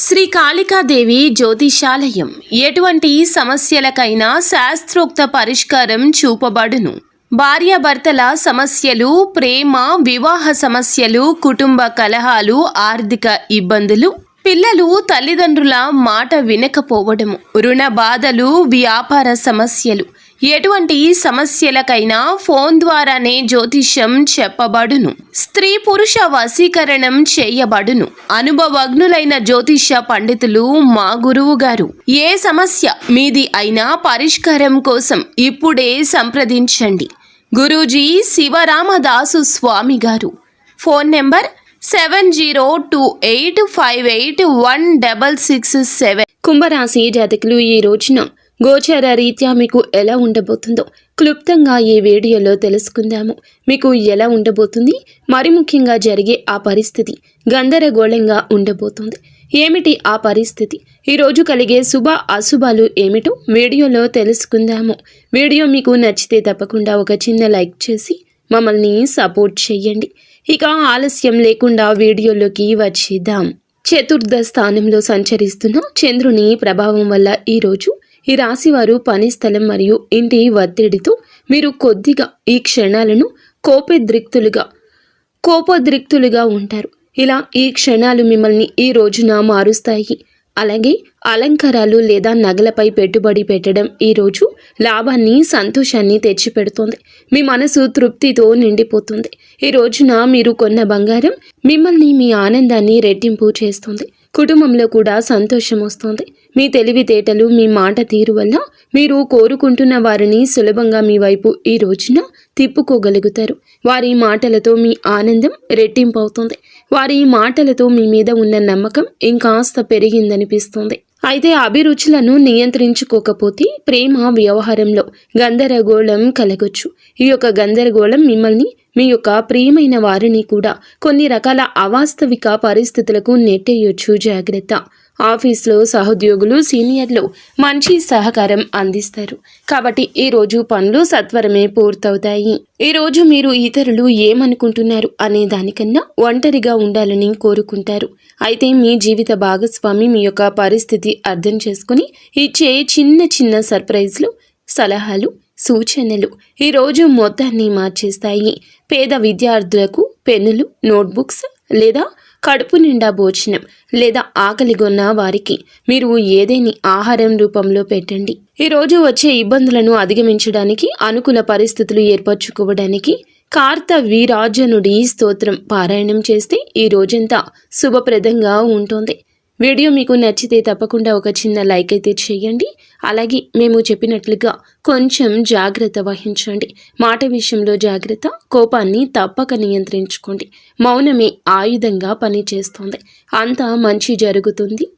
శ్రీ కాళికాదేవి జ్యోతిషాలయం ఎటువంటి సమస్యలకైనా శాస్త్రోక్త పరిష్కారం చూపబడును. భార్యాభర్తల సమస్యలు, ప్రేమ, వివాహ సమస్యలు, కుటుంబ కలహాలు, ఆర్థిక ఇబ్బందులు, పిల్లలు తల్లిదండ్రుల మాట వినకపోవడము, రుణ బాధలు, వ్యాపార సమస్యలు, ఎటువంటి సమస్యలకైనా ఫోన్ ద్వారానే జ్యోతిష్యం చెప్పబడును. స్త్రీ పురుష వశీకరణం చేయబడును. అనుభవజ్ఞులైన జ్యోతిష పండితులు మా గురువు గారు. ఏ సమస్య మీది అయినా పరిష్కారం కోసం ఇప్పుడే సంప్రదించండి. గురూజీ శివరామదాసు స్వామి గారు. Phone number 7028581667. కుంభరాశి జాతకులు ఈ రోజున గోచర రీత్యా మీకు ఎలా ఉండబోతుందో క్లుప్తంగా ఈ వీడియోలో తెలుసుకుందాము. మీకు ఎలా ఉండబోతుంది, మరి ముఖ్యంగా జరిగే ఆ పరిస్థితి గందరగోళంగా ఉండబోతుంది. ఏమిటి ఆ పరిస్థితి, ఈరోజు కలిగే శుభ అశుభాలు ఏమిటో వీడియోలో తెలుసుకుందాము. వీడియో మీకు నచ్చితే తప్పకుండా ఒక చిన్న లైక్ చేసి మమ్మల్ని సపోర్ట్ చేయండి. ఇక ఆలస్యం లేకుండా వీడియోలోకి వచ్చేద్దాం. చతుర్థ స్థానంలో సంచరిస్తున్న చంద్రుని ప్రభావం వల్ల ఈరోజు ఈ రాశివారు పని స్థలం మరియు ఇంటి ఒత్తిడితో మీరు కొద్దిగా ఈ క్షణాలను కోపోద్రిక్తులుగా ఉంటారు. ఇలా ఈ క్షణాలు మిమ్మల్ని ఈ రోజున మారుస్తాయి. అలాగే అలంకారాలు లేదా నగలపై పెట్టుబడి పెట్టడం ఈరోజు లాభాన్ని, సంతోషాన్ని తెచ్చిపెడుతుంది. మీ మనసు తృప్తితో నిండిపోతుంది. ఈ రోజున మీరు కొన్న బంగారం మిమ్మల్ని, మీ ఆనందాన్ని రెట్టింపు చేస్తుంది. కుటుంబంలో కూడా సంతోషం వస్తుంది. మీ తెలివితేటలు, మీ మాట తీరు వల్ల మీరు కోరుకుంటున్న వారిని సులభంగా మీ వైపు ఈ రోజున తిప్పుకోగలుగుతారు. వారి మాటలతో మీ ఆనందం రెట్టింపు అవుతుంది. వారి మాటలతో మీ మీద ఉన్న నమ్మకం ఇంకాస్త పెరిగిందనిపిస్తుంది. అయితే అభిరుచులను నియంత్రించుకోకపోతే ప్రేమ వ్యవహారంలో గందరగోళం కలగొచ్చు. ఈ యొక్క గందరగోళం మిమ్మల్ని, మీ యొక్క ప్రియమైన వారిని కూడా కొన్ని రకాల అవాస్తవిక పరిస్థితులకు నెట్టేయొచ్చు. జాగ్రత్త. ఆఫీస్లో సహోద్యోగులు, సీనియర్లు మంచి సహకారం అందిస్తారు. కాబట్టి ఈ రోజు పనులు సత్వరమే పూర్తవుతాయి. ఈ రోజు మీరు ఇతరులు ఏమనుకుంటున్నారు అనే దానికన్నా ఒంటరిగా ఉండాలని కోరుకుంటారు. అయితే మీ జీవిత భాగస్వామి మీ యొక్క పరిస్థితి అర్థం చేసుకుని ఇచ్చే చిన్న చిన్న సర్ప్రైజ్లు, సలహాలు, సూచనలు ఈ రోజు మొత్తాన్ని మార్చేస్తాయి. పేద విద్యార్థులకు పెన్నులు, నోట్బుక్స్ లేదా కడుపు నిండా భోజనం లేదా ఆకలిగొన్న వారికి మీరు ఏదేని ఆహారం రూపంలో పెట్టండి. ఈ రోజు వచ్చే ఇబ్బందులను అధిగమించడానికి, అనుకూల పరిస్థితులు ఏర్పరచుకోవడానికి కార్తవీరాజనుడి స్తోత్రం పారాయణం చేస్తే ఈ రోజంతా శుభప్రదంగా ఉంటుంది. వీడియో మీకు నచ్చితే తప్పకుండా ఒక చిన్న లైక్ అయితే చేయండి. అలాగే మేము చెప్పినట్లుగా కొంచెం జాగ్రత్త వహించండి. మాట విషయంలో జాగ్రత్త. కోపాన్ని తప్పక నియంత్రించుకోండి. మౌనమే ఆయుధంగా పనిచేస్తుంది. అంతా మంచి జరుగుతుంది.